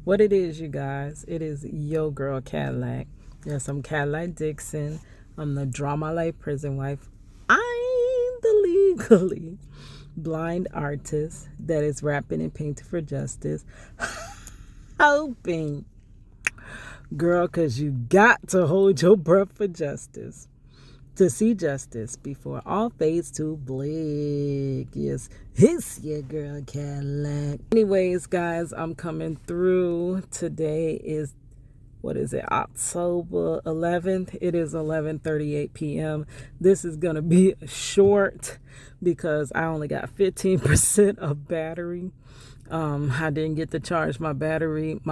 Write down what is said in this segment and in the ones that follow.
What it is, you guys, it is yo girl Cadillac. Yes, I'm Cadillac Dixon. I'm the drama life prison wife. I'm the legally blind artist that is rapping and painting for justice. Hoping, girl, because you got to hold your breath for justice. To see justice before all fades to black. Yes, it's your girl Cadillac. Anyways, guys, I'm coming through. Today is, what is it, October 11th. It is 11:38 p.m. This is going to be short because I only got 15% of battery. I didn't get to charge my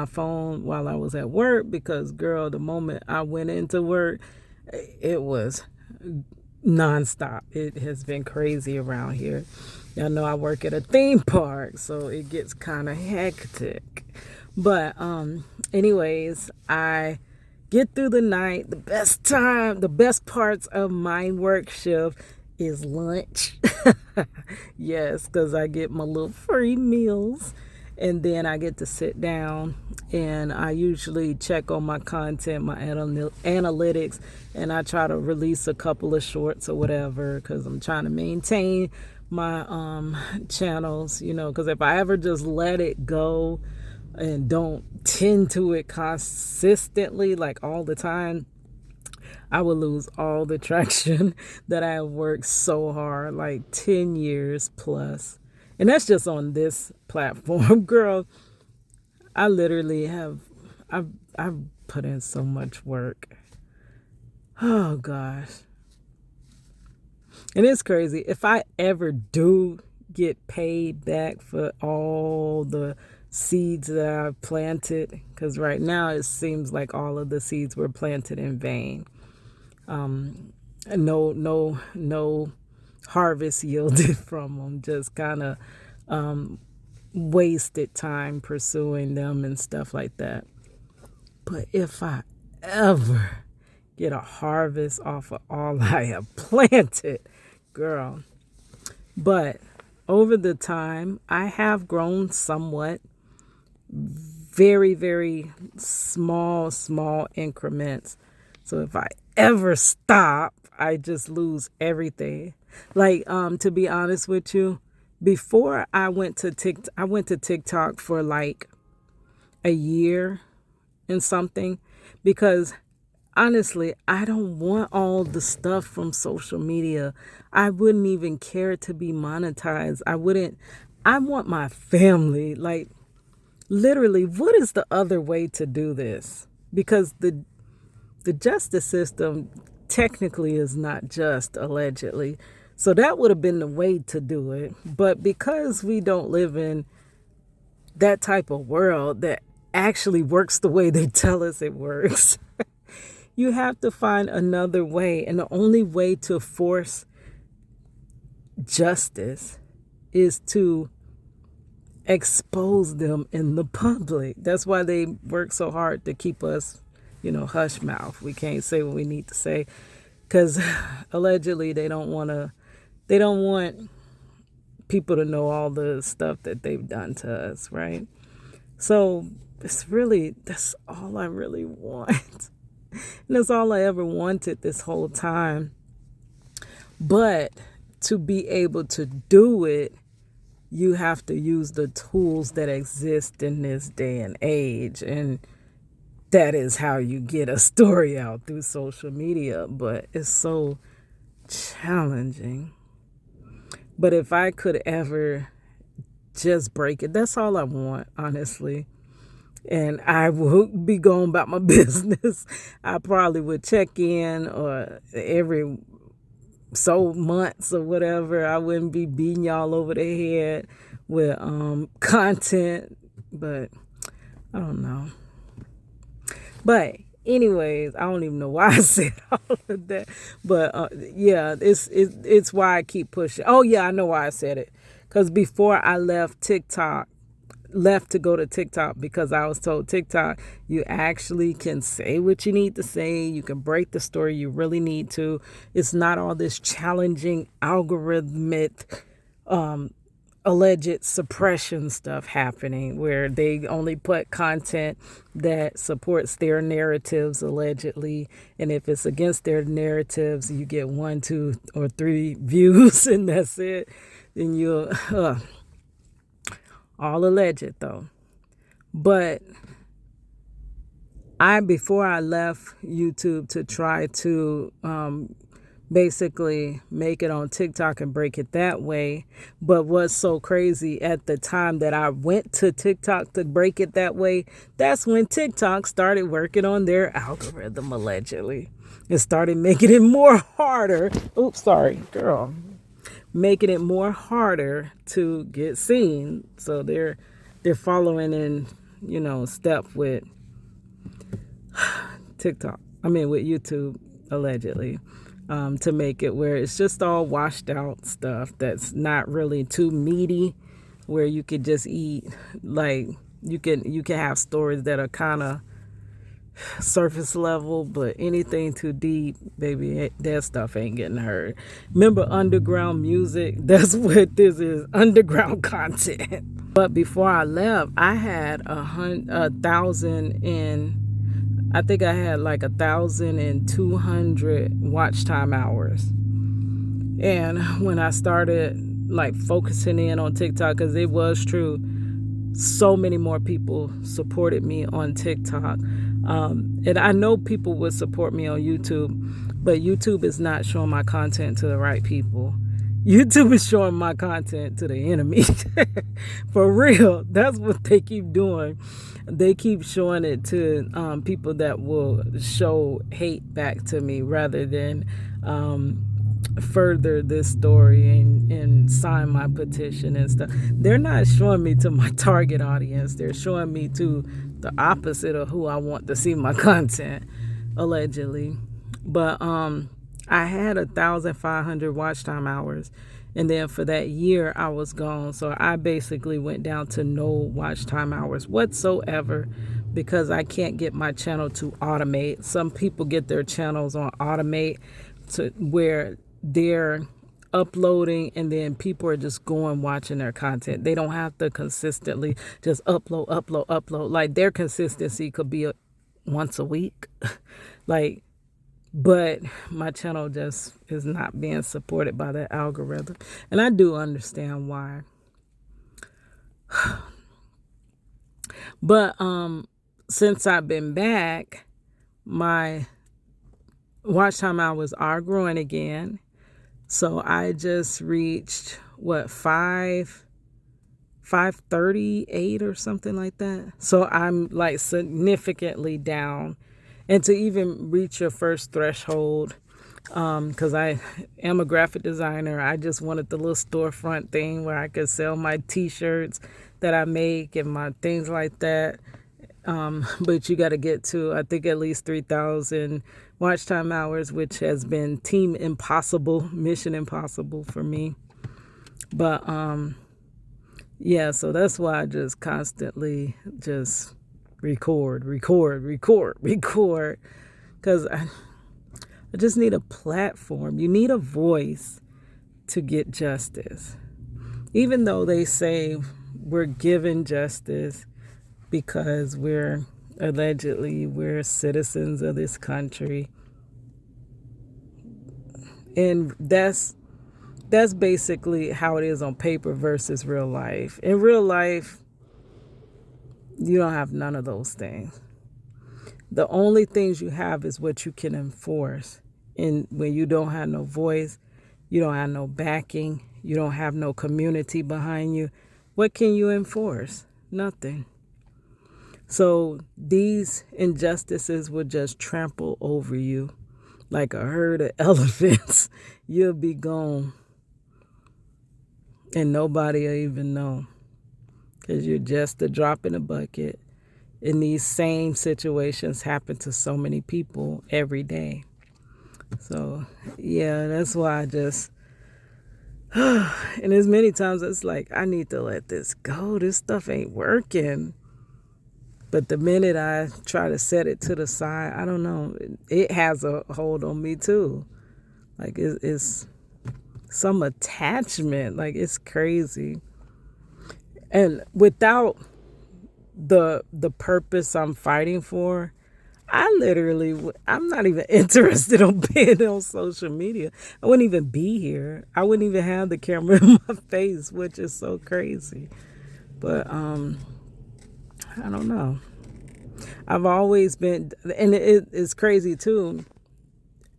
phone while I was at work because, girl, the moment I went into work, it was nonstop. It has been crazy around here. Y'all know I work at a theme park, so it gets kind of hectic. But anyways, I get through the night. The best parts of my work shift is lunch. Yes, because I get my little free meals. And then I get to sit down and I usually check on my content, my analytics, and I try to release a couple of shorts or whatever because I'm trying to maintain my channels, because if I ever just let it go and don't tend to it consistently, like all the time, I would lose all the traction that I have worked so hard, like 10 years plus. And that's just on this platform. Girl, I literally I've put in so much work. Oh gosh. And it's crazy. If I ever do get paid back for all the seeds that I've planted, because right now it seems like all of the seeds were planted in vain. No harvest yielded from them, just kind of wasted time pursuing them and stuff like that. But if I ever get a harvest off of all I have planted, girl. But over the time, I have grown somewhat, very, very small increments. So if I ever stop, I just lose everything. Like, to be honest with you, before I went to TikTok for like a year and something, because honestly, I don't want all the stuff from social media. I wouldn't even care to be monetized. I want my family. Like, literally, what is the other way to do this? Because the justice system technically is not just, allegedly. So that would have been the way to do it. But because we don't live in that type of world that actually works the way they tell us it works, you have to find another way. And the only way to force justice is to expose them in the public. That's why they work so hard to keep us, hush mouth. We can't say what we need to say because allegedly they don't want people to know all the stuff that they've done to us, right? So that's all I really want. And that's all I ever wanted this whole time. But to be able to do it, you have to use the tools that exist in this day and age. And that is how you get a story out, through social media. But it's so challenging. But if I could ever just break it, that's all I want, honestly. And I will be going about my business. I probably would check in or every so months or whatever. I wouldn't be beating y'all over the head with content. But I don't know. But anyways, I don't even know why I said all of that. But yeah, it's why I keep pushing. Oh yeah, I know why I said it. Because before I left to go to TikTok, because I was told TikTok, you actually can say what you need to say. You can break the story you really need to. It's not all this challenging algorithmic alleged suppression stuff happening where they only put content that supports their narratives allegedly, and if it's against their narratives you get 1, 2, or 3 views and that's it. Then you'll all alleged though. But before I left YouTube to try to basically make it on TikTok and break it that way. But what's so crazy, at the time that I went to TikTok to break it that way, that's when TikTok started working on their algorithm allegedly. It started making it more harder. Oops, sorry, girl. Making it more harder to get seen. So they're following in, step with TikTok. With YouTube allegedly. To make it where it's just all washed out stuff that's not really too meaty, where you could just eat. Like you can have stories that are kind of surface level, but anything too deep, baby, that stuff ain't getting heard. Remember underground music? That's what this is, underground content. But before I left, I had 1,000 in. I think I had like 1,200 watch time hours. And when I started like focusing in on TikTok, because it was true, so many more people supported me on TikTok. And I know people would support me on YouTube, but YouTube is not showing my content to the right people. YouTube is showing my content to the enemy. For real. That's what they keep doing. They keep showing it to people that will show hate back to me rather than further this story and sign my petition and stuff. They're not showing me to my target audience. They're showing me to the opposite of who I want to see my content, allegedly. But I had 1,500 watch time hours. And then for that year, I was gone. So I basically went down to no watch time hours whatsoever because I can't get my channel to automate. Some people get their channels on automate to where they're uploading and then people are just going watching their content. They don't have to consistently just upload. Like their consistency could be once a week. But my channel just is not being supported by that algorithm. And I do understand why. But since I've been back, my watch time hours are growing again. So I just reached 538 or something like that. So I'm like significantly down. And to even reach your first threshold, because I am a graphic designer, I just wanted the little storefront thing where I could sell my t-shirts that I make and my things like that. But you got to get to, I think, at least 3,000 watch time hours, which has been mission impossible for me. But yeah, so that's why I just constantly just record, because I just need a platform. You need a voice to get justice. Even though they say we're given justice because we're citizens of this country. And that's basically how it is on paper versus real life. In real life, you don't have none of those things. The only things you have is what you can enforce. And when you don't have no voice, you don't have no backing, you don't have no community behind you, what can you enforce? Nothing. So these injustices will just trample over you like a herd of elephants. You'll be gone. And nobody will even know. Because you're just a drop in a bucket. And these same situations happen to so many people every day. So, yeah, that's why I just... and as many times it's like, I need to let this go. This stuff ain't working. But the minute I try to set it to the side, I don't know. It has a hold on me too. Like it's some attachment. Like it's crazy. And without the purpose I'm fighting for, I'm not even interested in being on social media. I wouldn't even be here. I wouldn't even have the camera in my face, which is so crazy. But I don't know. I've always been, and it's crazy too.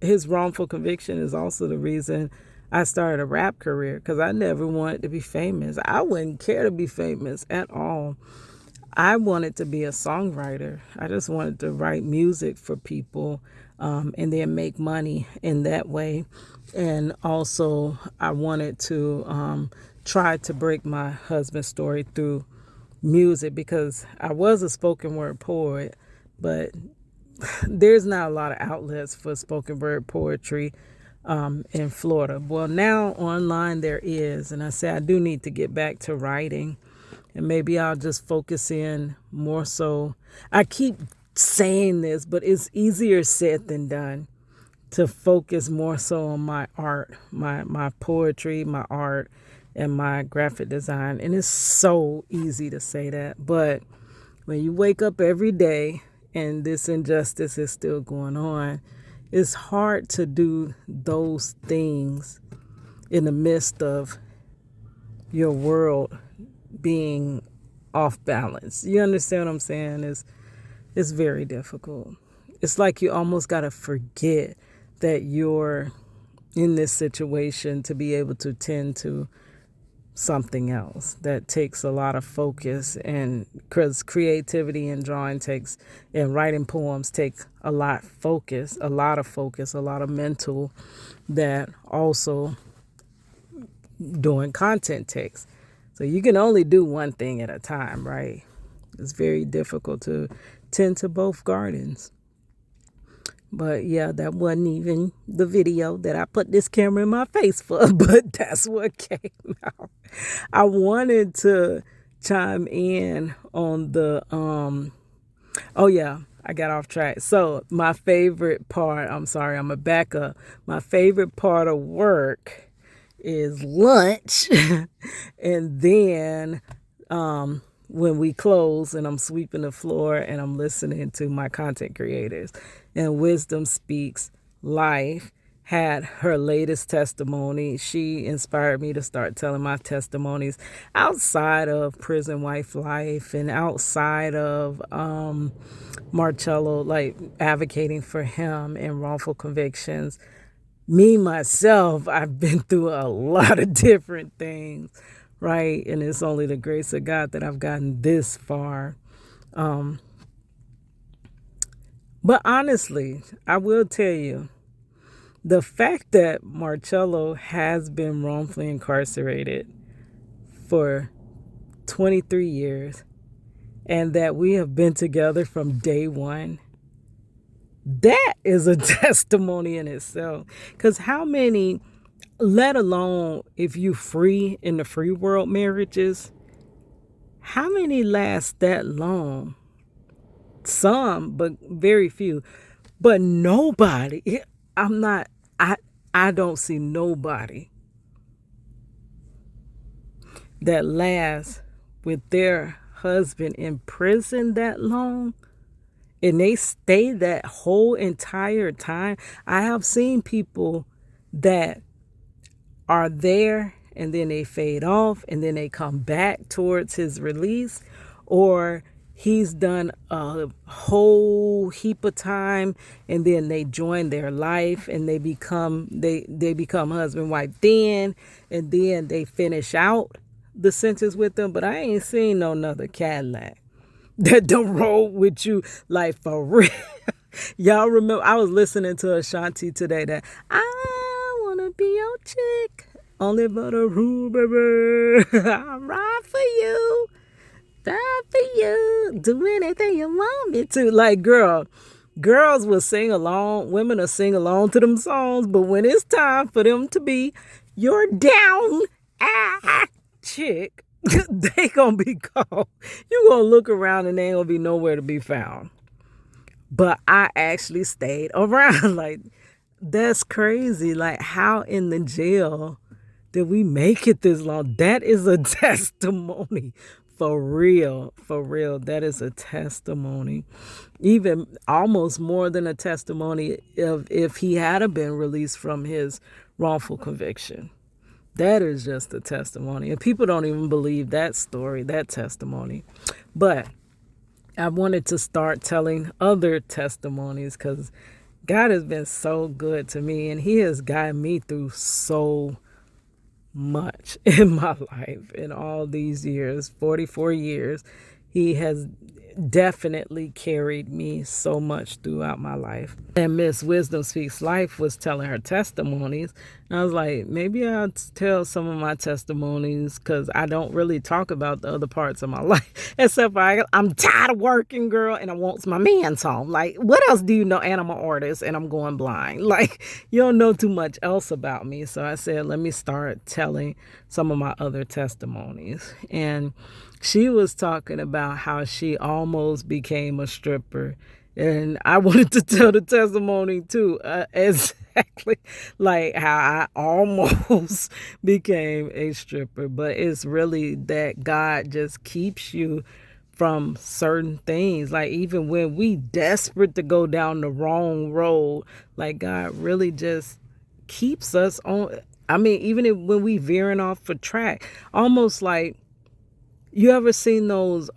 His wrongful conviction is also the reason I started a rap career, because I never wanted to be famous. I wouldn't care to be famous at all. I wanted to be a songwriter. I just wanted to write music for people, and then make money in that way. And also, I wanted to try to break my husband's story through music, because I was a spoken word poet, but there's not a lot of outlets for spoken word poetry in Florida. Well, now online there is, and I say I do need to get back to writing, and maybe I'll just focus in more so. I keep saying this, but it's easier said than done to focus more so on my art, my poetry, my art, and my graphic design. And it's so easy to say that, but when you wake up every day and this injustice is still going on, it's hard to do those things in the midst of your world being off balance. You understand what I'm saying? It's very difficult. It's like you almost got to forget that you're in this situation to be able to tend to something else that takes a lot of focus, and because creativity and drawing takes, and writing poems take a lot of focus, a lot of mental, that also doing content takes. So you can only do one thing at a time, right? It's very difficult to tend to both gardens. But yeah, that wasn't even the video that I put this camera in my face for, but that's what came out. I wanted to chime in on the oh yeah, I got off track. So my favorite part, I'm sorry, I'm a back up. My favorite part of work is lunch. And then when we close and I'm sweeping the floor and I'm listening to my content creators, and Wisdom Speaks Life had her latest testimony. She inspired me to start telling my testimonies outside of prison wife life and outside of Marcello, like advocating for him and wrongful convictions. Me, myself, I've been through a lot of different things, right? And it's only the grace of God that I've gotten this far. But honestly, I will tell you, the fact that Marcello has been wrongfully incarcerated for 23 years and that we have been together from day one, that is a testimony in itself. Because how many, let alone if you free in the free world marriages, how many last that long? Some, but very few. But nobody, I don't see nobody that lasts with their husband in prison that long, and they stay that whole entire time. I have seen people that are there and then they fade off and then they come back towards his release, or he's done a whole heap of time and then they join their life and they become husband wife then, and then they finish out the sentence with them. But I ain't seen no another Cadillac that don't roll with you like for real. Y'all remember I was listening to Ashanti today that I wanna be your chick, only but a rule, baby. I'll ride for you, die for you, do anything you want me to. Like, girls will sing along, women will sing along to them songs, but when it's time for them to be your down chick, they gonna be called. You gonna look around and they ain't gonna be nowhere to be found. But I actually stayed around. Like, that's crazy. Like, how in the jail Did we make it this long? That is a testimony. For real, for real. That is a testimony. Even almost more than a testimony of if he had been released from his wrongful conviction. That is just a testimony. And people don't even believe that story, that testimony. But I wanted to start telling other testimonies because God has been so good to me and he has guided me through so much in my life in all these years, 44 years. He has definitely carried me so much throughout my life. And Miss Wisdom Speaks Life was telling her testimonies. And I was like, maybe I'll tell some of my testimonies because I don't really talk about the other parts of my life. Except for I'm tired of working, girl, and I want my man's home. Like, what else do you know? And I'm an artist and I'm going blind. Like, you don't know too much else about me. So I said, let me start telling some of my other testimonies. And she was talking about how she almost became a stripper. And I wanted to tell the testimony too, exactly like how I almost became a stripper. But it's really that God just keeps you from certain things. Like even when we desperate to go down the wrong road, like God really just keeps us on. I mean, even when we veering off the track, almost like, you ever seen those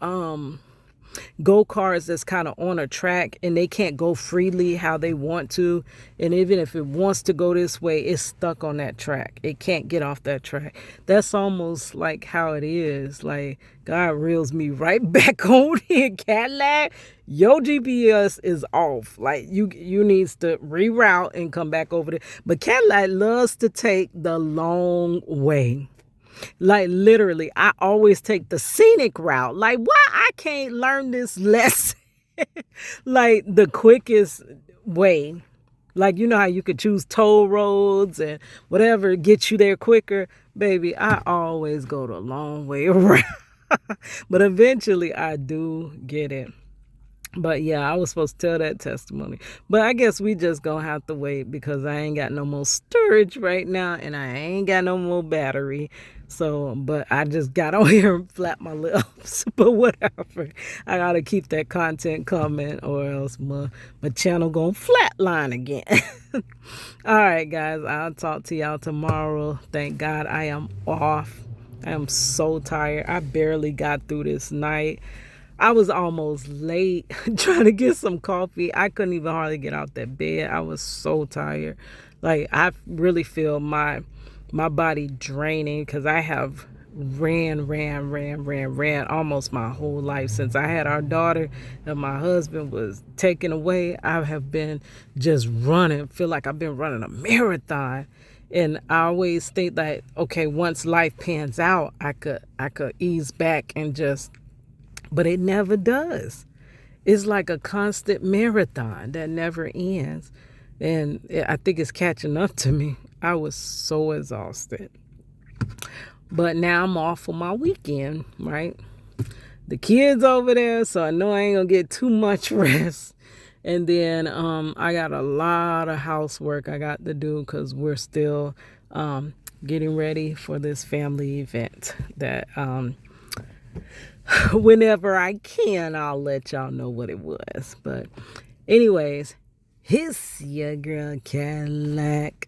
go-karts that's kind of on a track and they can't go freely how they want to, and even if it wants to go this way, it's stuck on that track. It can't get off that track. That's almost like how it is. Like God reels me right back on here. Cadillac, your GPS is off. Like you needs to reroute and come back over there. But Cadillac loves to take the long way. Like literally, I always take the scenic route. Like, why I can't learn this lesson? Like the quickest way. Like, you know how you could choose toll roads and whatever get you there quicker? Baby, I always go the long way around. But eventually I do get it. But yeah, I was supposed to tell that testimony. But I guess we just gonna have to wait because I ain't got no more storage right now and I ain't got no more battery. So, but I just got on here and flap my lips. But whatever. I gotta keep that content coming or else my channel gonna flatline again. All right, guys. I'll talk to y'all tomorrow. Thank God I am off. I am so tired. I barely got through this night. I was almost late trying to get some coffee. I couldn't even hardly get out that bed. I was so tired. Like I really feel my body draining because I have ran almost my whole life since I had our daughter and my husband was taken away. I have been just running. Feel like I've been running a marathon. And I always think that, okay, once life pans out, I could ease back and just, but it never does. It's like a constant marathon that never ends. And I think it's catching up to me. I was so exhausted. But now I'm off for my weekend, right? The kids over there, so I know I ain't gonna get too much rest. And then I got a lot of housework I got to do because we're still getting ready for this family event that whenever I can, I'll let y'all know what it was. But anyways, it's your girl Cadillac.